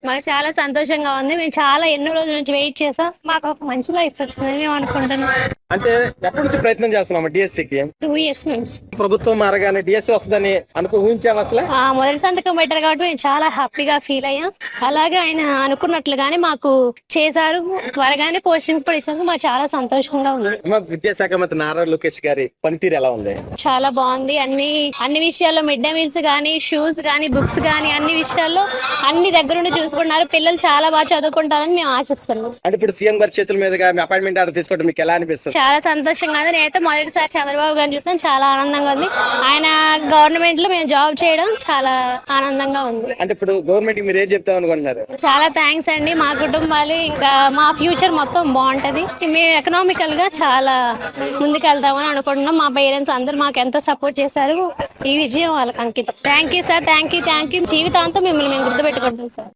మాకు చాలా సంతోషంగా ఉంది. మేము చాలా ఎన్నో రోజుల నుంచి వెయిట్ చేసాం. మాకు ఒక మంచి లైఫ్ వచ్చిందని మేము అనుకుంటున్నాం. అంటే ఎప్పటి నుంచి ప్రయత్నం చేస్తున్నాము డిఎస్సికి? 2 years నుంచి. ప్రభుత్వం మారగానే డిఎస్సి వస్తుందని ఊహించాము అసలు. మొదటి సంతకం పెట్టారు కాబట్టి మేము చాలా హ్యాపీగా ఫీల్ అయ్యాం. అలాగే ఆయన అనుకున్నట్లుగానే మాకు చేశారు. త్వరగానే పోస్టింగ్స్ కూడా ఇచ్చినందుకు మాకు చాలా సంతోషంగా ఉంది. విద్యాశాఖ మంత్రి నారా లోకేష్ గారి పనితీరు ఎలా ఉంది? చాలా బాగుంది. అన్ని విషయాల్లో మిడ్ డే మీల్స్ గానీ, షూస్ గానీ, బుక్స్ గానీ అన్ని విషయాల్లో అన్ని దగ్గరుండి చూసుకుంటున్నారు. పిల్లలు చాలా బాగా చదువుకుంటారని మేము ఆశిస్తున్నాం. అంటే ఇప్పుడు సీఎం గారి చేతుల మీదుగా మీ అపాయింట్మెంట్ ఆర్డర్ తీసుకోవడం మీకు ఎలా అనిపిస్తుంది? చాలా సంతోషంగా ఉంది. నేనైతే మొదటిసారి చంద్రబాబు గారిని చూస్తాను, చాలా ఆనందంగా ఉంది. ఆయన గవర్నమెంట్ లో మేము జాబ్ చేయడం చాలా ఆనందంగా ఉంది. అంటే ఇప్పుడు గవర్నమెంట్ మీరు ఏం చెప్తాం అనుకుంటున్నారు? చాలా థ్యాంక్స్ అండి. మా కుటుంబాలు ఇంకా మా ఫ్యూచర్ మొత్తం బాగుంటది. మేము ఎకనామికల్ గా చాలా ముందుకెళ్తామని అనుకుంటున్నాం. మా పేరెంట్స్ అందరూ మాకు ఎంతో సపోర్ట్ చేశారు. ఈ విజయం వాళ్ళకి అంకితం. Thank you sir. Thank you. జీవితాంతం మిమ్మల్ని మేము గుర్తుపెట్టుకుంటాం సార్.